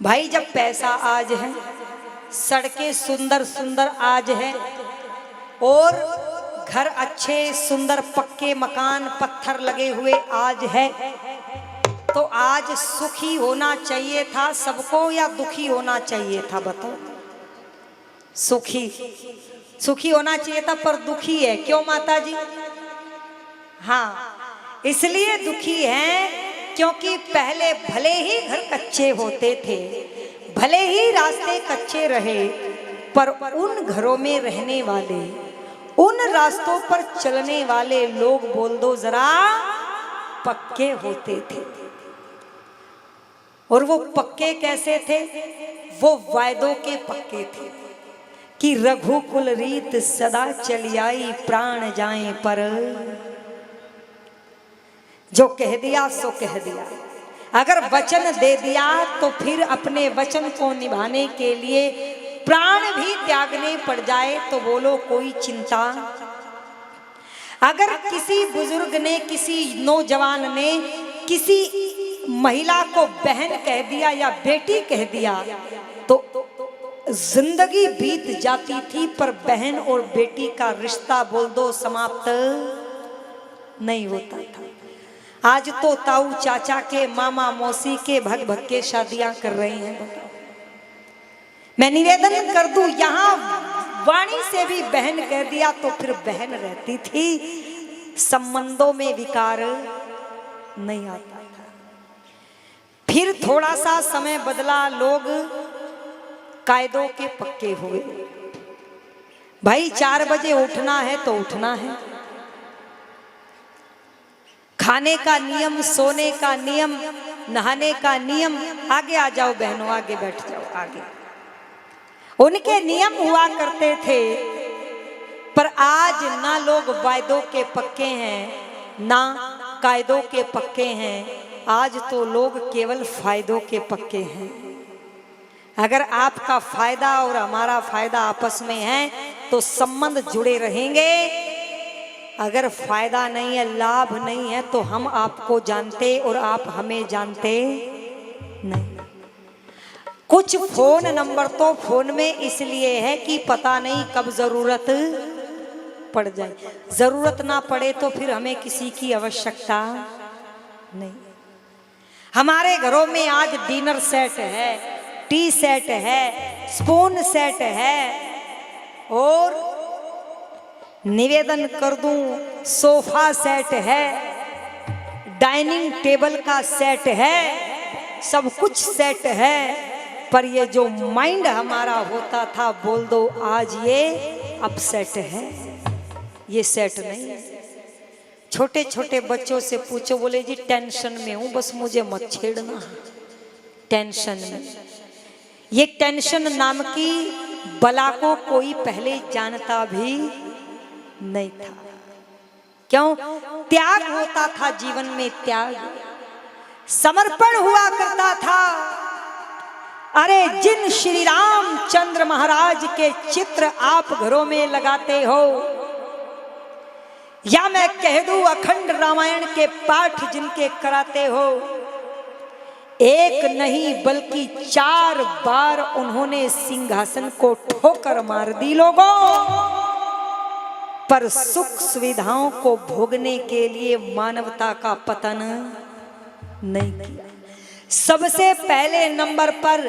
भाई जब पैसा आज है, सड़कें सुंदर सुंदर आज है, और घर अच्छे सुंदर पक्के मकान पत्थर लगे हुए आज है, तो आज सुखी होना चाहिए था सबको या दुखी होना चाहिए था? बताओ। सुखी होना चाहिए था, पर दुखी है। क्यों माता जी? हाँ, इसलिए दुखी हैं क्योंकि पहले भले ही घर कच्चे होते थे, भले ही रास्ते कच्चे रहे, पर उन घरों में रहने वाले, उन रास्तों पर चलने वाले लोग बोल दो जरा, पक्के होते थे। और वो पक्के कैसे थे? वो वायदों के पक्के थे कि रघुकुल रीत सदा चली आई, प्राण जाए पर। जो कह दिया सो कह दिया, अगर वचन दे दिया तो फिर अपने वचन को निभाने के लिए प्राण भी त्यागने पड़ जाए तो बोलो कोई चिंता। अगर किसी बुजुर्ग ने, किसी नौजवान ने किसी महिला को बहन कह दिया या बेटी कह दिया तो जिंदगी बीत जाती थी, पर बहन और बेटी का रिश्ता बोल दो समाप्त नहीं होता था। आज तो ताऊ चाचा के, मामा मौसी के भग भग के शादियां कर रहे हैं। मैं निवेदन कर दूं, यहां वाणी से भी बहन कह दिया तो फिर बहन रहती थी, संबंधों में विकार नहीं आता था। फिर थोड़ा सा समय बदला, लोग कायदों के पक्के हुए। भाई 4 बजे उठना है तो उठना है, खाने का नियम, सोने का नियम, नहाने का नियम। आगे आ जाओ बहनों, आगे बैठ जाओ आगे। उनके नियम हुआ करते थे, पर आज ना लोग वायदों के पक्के हैं ना कायदों के पक्के हैं। आज तो लोग केवल फायदों के पक्के हैं। अगर आपका फायदा और हमारा फायदा आपस में है तो संबंध जुड़े रहेंगे। अगर फायदा नहीं है, लाभ नहीं है, तो हम आपको जानते और आप हमें जानते नहीं। कुछ फोन नंबर तो फोन में इसलिए है कि पता नहीं कब जरूरत पड़ जाए। जरूरत ना पड़े तो फिर हमें किसी की आवश्यकता नहीं। हमारे घरों में आज डिनर सेट है, टी सेट है, स्पून सेट है, और निवेदन कर दूं सोफा सेट है, डाइनिंग टेबल का सेट है, सब कुछ सेट है। पर ये जो माइंड हमारा होता था बोल दो आज ये अपसेट है, ये सेट नहीं है। छोटे छोटे बच्चों से पूछो, बोले जी टेंशन में हूं, बस मुझे मत छेड़ना। टेंशन में, ये टेंशन नाम की बला को कोई पहले जानता भी नहीं था। क्यों? त्याग होता था जीवन में, त्याग, समर्पण हुआ करता था। अरे जिन श्री रामचंद्र महाराज के चित्र आप घरों में लगाते हो, या मैं कह दूं अखंड रामायण के पाठ जिनके कराते हो, एक नहीं बल्कि 4 बार उन्होंने सिंहासन को ठोकर मार दी लोगों, पर सुख सुविधाओं को भोगने के लिए मानवता का पतन नहीं किया। सबसे पहले नंबर पर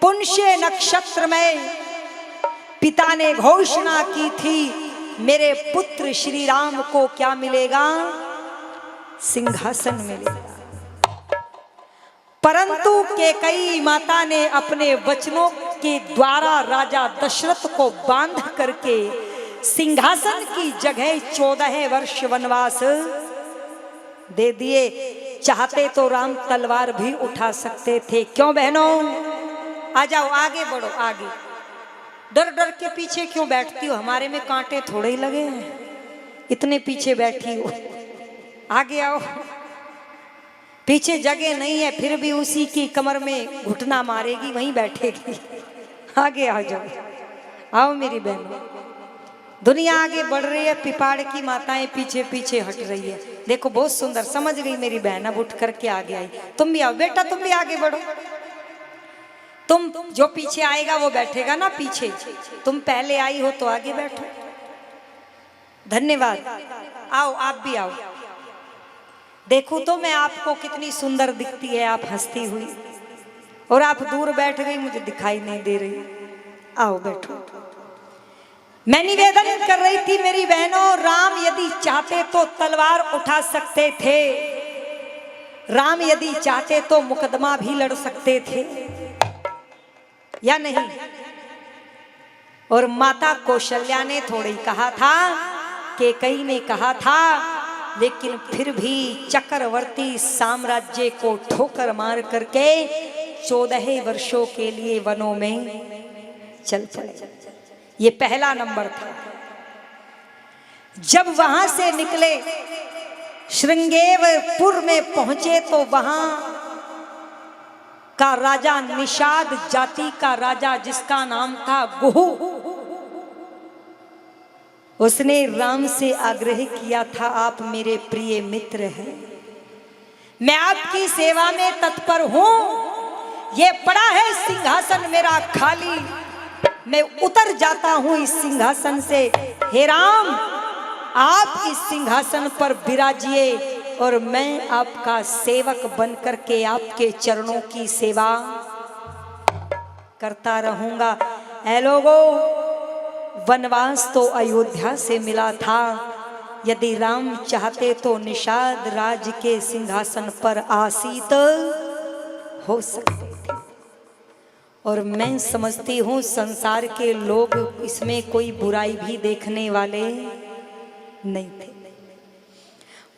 पुष्य नक्षत्र में पिता ने घोषणा की थी, मेरे पुत्र श्री राम को क्या मिलेगा? सिंहासन मिलेगा। परंतु कैकेयी माता ने अपने वचनों के द्वारा राजा दशरथ को बांध करके सिंहासन की जगह 14 वर्ष वनवास दे दिए। चाहते तो राम तलवार भी उठा सकते थे। क्यों बहनों? आ जाओ, आगे बढ़ो, आगे। डर डर के पीछे क्यों बैठती हो? हमारे में कांटे थोड़े ही लगे हैं, इतने पीछे बैठी हो। आगे आओ, पीछे जगह नहीं है फिर भी उसी की कमर में घुटना मारेगी, वहीं बैठेगी। आगे आ जाओ, आओ मेरी बहनों। दुनिया आगे बढ़ रही है, पिपाड़ की माताएं पीछे पीछे हट रही है। देखो बहुत सुंदर, समझ गई मेरी बहन, अब उठ करके आगे आई। तुम भी आओ बेटा, तुम भी आगे बढ़ो। तुम जो पीछे आएगा वो बैठेगा ना पीछे, तुम पहले आई हो तो आगे बैठो। धन्यवाद। आओ, आप भी आओ। देखो तो मैं आपको कितनी सुंदर दिखती है, आप हंसती हुई, और आप दूर बैठ गई, मुझे दिखाई नहीं दे रही। आओ बैठो। मैं निवेदन कर रही थी मेरी बहनों, राम यदि चाहते तो तलवार उठा सकते थे, राम यदि चाहते तो मुकदमा भी लड़ सकते थे, या नहीं? और माता कौशल्या ने थोड़ी कहा था, कैकेयी ने कहा था, लेकिन फिर भी चक्रवर्ती साम्राज्य को ठोकर मार करके 14 वर्षों के लिए वनों में चल पड़े। ये पहला नंबर था। जब वहां से निकले, श्रृंगेरपुर में पहुंचे तो वहां का राजा, निषाद जाति का राजा जिसका नाम था गुहू, उसने राम से आग्रह किया था, आप मेरे प्रिय मित्र हैं, मैं आपकी सेवा में तत्पर हूं, ये पड़ा है सिंहासन मेरा खाली, मैं उतर जाता हूं इस सिंहासन से, हे राम आप इस सिंहासन पर विराजिए और मैं आपका सेवक बनकर के आपके चरणों की सेवा करता रहूंगा। ऐ लोगों, वनवास तो अयोध्या से मिला था, यदि राम चाहते तो निषाद राज के सिंहासन पर आसीत हो सकते थे। और मैं समझती हूँ संसार के लोग इसमें कोई बुराई भी देखने वाले नहीं थे,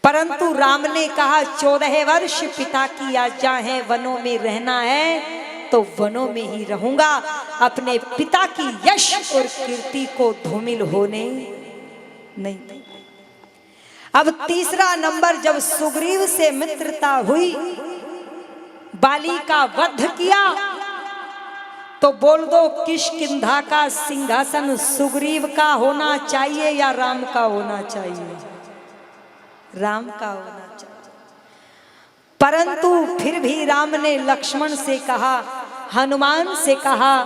परंतु राम ने कहा 14 वर्ष पिता की आज्ञा है, वनों में रहना है तो वनों में ही रहूंगा, अपने पिता की यश और कीर्ति को धूमिल होने नहीं दूंगा। अब तीसरा नंबर, जब सुग्रीव से मित्रता हुई, बाली का वध किया, तो बोल दो किष्किंधा का सिंहासन सुग्रीव का होना चाहिए या राम का होना चाहिए? राम का होना चाहिए। परंतु फिर भी राम ने लक्ष्मण से कहा, हनुमान से कहा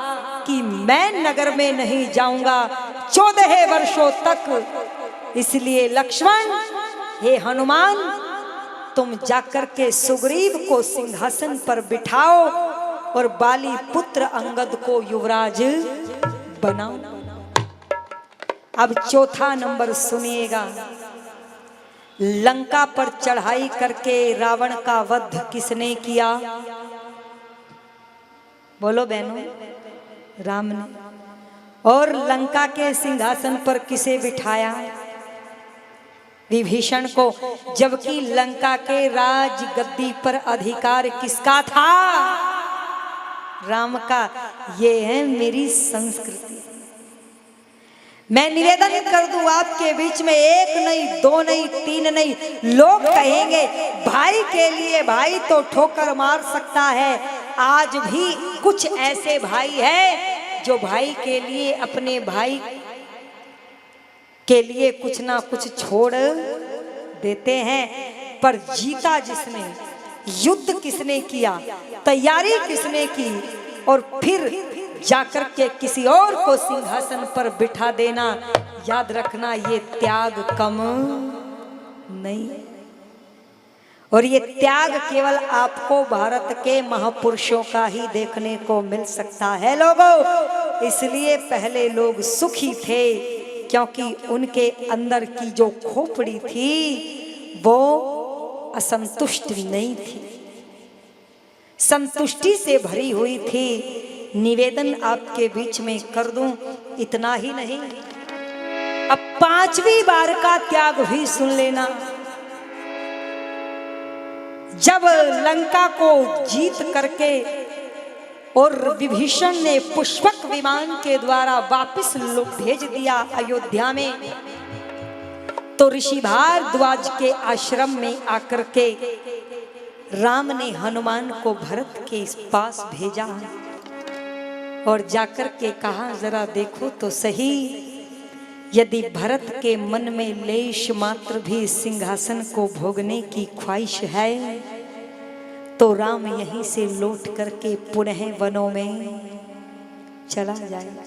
कि मैं नगर में नहीं जाऊंगा 14 वर्षों तक, इसलिए लक्ष्मण, हे हनुमान, तुम जाकर के सुग्रीव को सिंहासन पर बिठाओ और बाली पुत्र अंगद को युवराज बनाओ। अब चौथा नंबर सुनिएगा, लंका पर चढ़ाई करके रावण का वध किसने किया? बोलो बहनों, राम ने। और लंका के सिंहासन पर किसे बिठाया? विभीषण को, जबकि लंका के राज गद्दी पर अधिकार किसका था? राम का। ये है मेरी संस्कृति। मैं निवेदन कर दूं आपके बीच में, एक नहीं, दो नहीं, तीन नहीं, लोग कहेंगे भाई के लिए भाई तो ठोकर मार सकता है। आज भी कुछ ऐसे भाई हैं जो भाई के लिए, अपने भाई के लिए कुछ ना कुछ छोड़ देते हैं। पर जीता जिसने, युद्ध किसने किया, तैयारी किसने की, और फिर जाकर के किसी और को सिंहासन पर बिठा देना, याद रखना ये त्याग कम नहीं। और ये त्याग केवल आपको भारत के महापुरुषों का ही देखने को मिल सकता है लोगों। इसलिए पहले लोग सुखी थे, क्योंकि उनके अंदर की जो खोपड़ी थी वो असंतुष्ट नहीं थी, संतुष्टि से भरी हुई थी। निवेदन आपके बीच में कर दूं, इतना ही नहीं, अब 5वीं बार का त्याग भी सुन लेना। जब लंका को जीत करके और विभीषण ने पुष्पक विमान के द्वारा वापस भेज दिया अयोध्या में, तो ऋषि भारद्वाज के आश्रम में आकर के राम ने हनुमान को भरत के पास भेजा और जाकर के कहा, जरा देखो तो सही, यदि भरत के मन में लेश मात्र भी सिंहासन को भोगने की ख्वाहिश है तो राम यहीं से लौट करके पुनः वनों में चला जाएगा।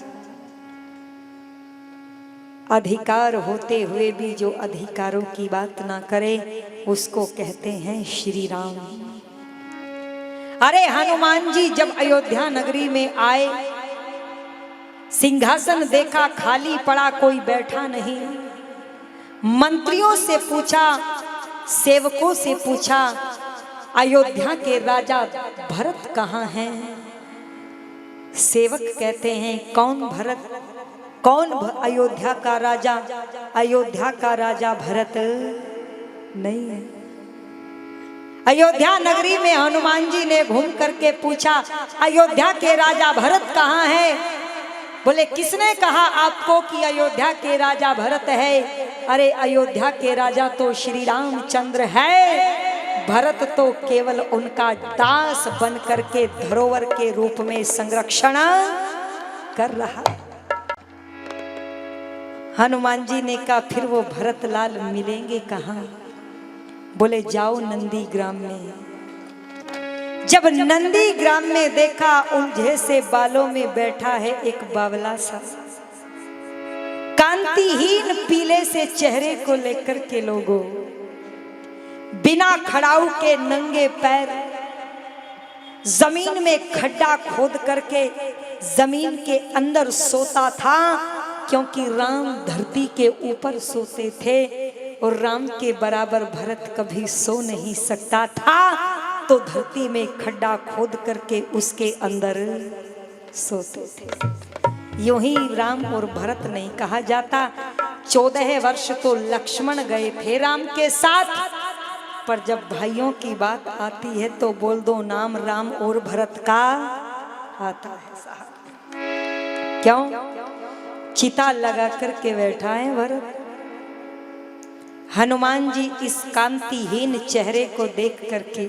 अधिकार होते हुए भी जो अधिकारों की बात ना करे उसको कहते हैं श्री राम। अरे हनुमान जी जब अयोध्या नगरी में आए, सिंहासन देखा खाली पड़ा, कोई बैठा नहीं। मंत्रियों से पूछा, सेवकों से पूछा, अयोध्या के राजा भरत कहाँ हैं? सेवक कहते हैं कौन भरत, कौन अयोध्या का राजा? अयोध्या का राजा भरत नहीं है। अयोध्या नगरी में हनुमान जी ने घूम करके पूछा, अयोध्या के राजा भरत कहाँ है? बोले किसने कहा आपको कि अयोध्या के राजा भरत है? अरे अयोध्या के राजा तो श्री रामचंद्र है, भरत तो केवल उनका दास बन करके धरोहर के रूप में संरक्षण कर रहा। हनुमान जी ने कहा फिर वो भरत लाल मिलेंगे कहाँ? बोले जाओ नंदी ग्राम में। जब नंदी ग्राम में देखा, उलझे से बालों में बैठा है एक बावला सा, कांतिहीन पीले से चेहरे को लेकर के लोगों बिना खड़ाऊ के नंगे पैर जमीन में खड्डा खोद करके जमीन के अंदर सोता था, क्योंकि राम धरती के ऊपर सोते थे और राम के बराबर भरत कभी सो नहीं सकता था, तो धरती में खड्डा खोद करके उसके अंदर सोते थे। यूं ही राम और भरत नहीं कहा जाता। 14 वर्ष तो लक्ष्मण गए थे राम के साथ, पर जब भाइयों की बात आती है तो बोल दो नाम राम और भरत का आता है साहब। क्यों? चिता लगा करके बैठा है भरत। हनुमान जी इस कांतिहीन चेहरे को देख करके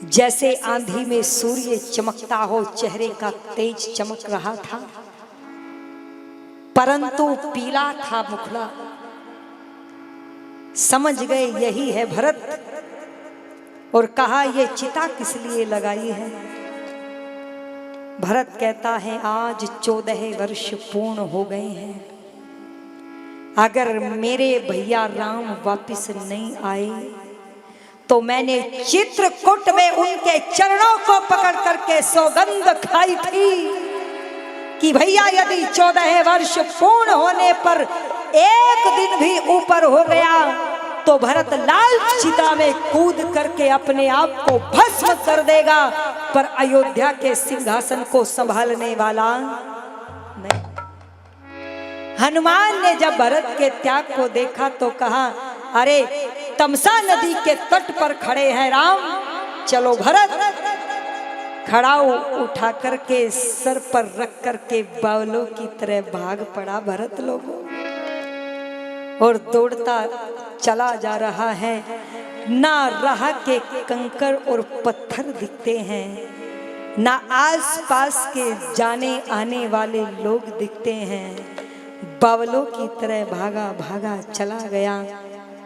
जैसे आंधी में सूर्य चमकता हो, चेहरे का तेज चमक रहा था, परंतु पीला था मुखड़ा। समझ गए यही है भरत, और कहा ये चिता किस लिए लगाई है? भरत कहता है आज 14 वर्ष पूर्ण हो गए हैं, अगर मेरे भैया राम वापिस नहीं आए तो मैंने चित्रकूट में उनके चरणों को पकड़ करके सौगंध खाई थी कि भैया यदि 14 वर्ष पूर्ण होने पर एक दिन भी ऊपर हो गया तो भरत लाल चिता में कूद करके अपने आप को भस्म कर देगा, पर अयोध्या के सिंहासन को संभालने वाला नहीं। हनुमान ने जब भरत के त्याग को देखा तो कहा अरे तमसा नदी के तट पर खड़े हैं राम, चलो भरत। खड़ाऊ उठा करके सर पर रख करके बावलों की तरह भाग पड़ा भरत लोगों, और दौड़ता चला जा रहा है। ना राह के कंकड़ और पत्थर दिखते हैं, ना आसपास के जाने आने वाले लोग दिखते हैं। बावलों की तरह भागा भागा चला गया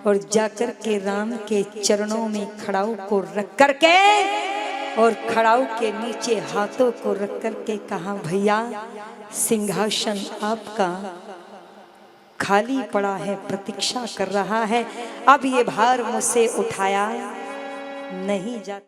और जाकर के राम के चरणों में खड़ाऊ को रख करके और खड़ाऊ के नीचे हाथों को रख करके कहा भैया सिंहासन आपका खाली पड़ा है, प्रतीक्षा कर रहा है, अब ये भार मुझसे उठाया नहीं जाता।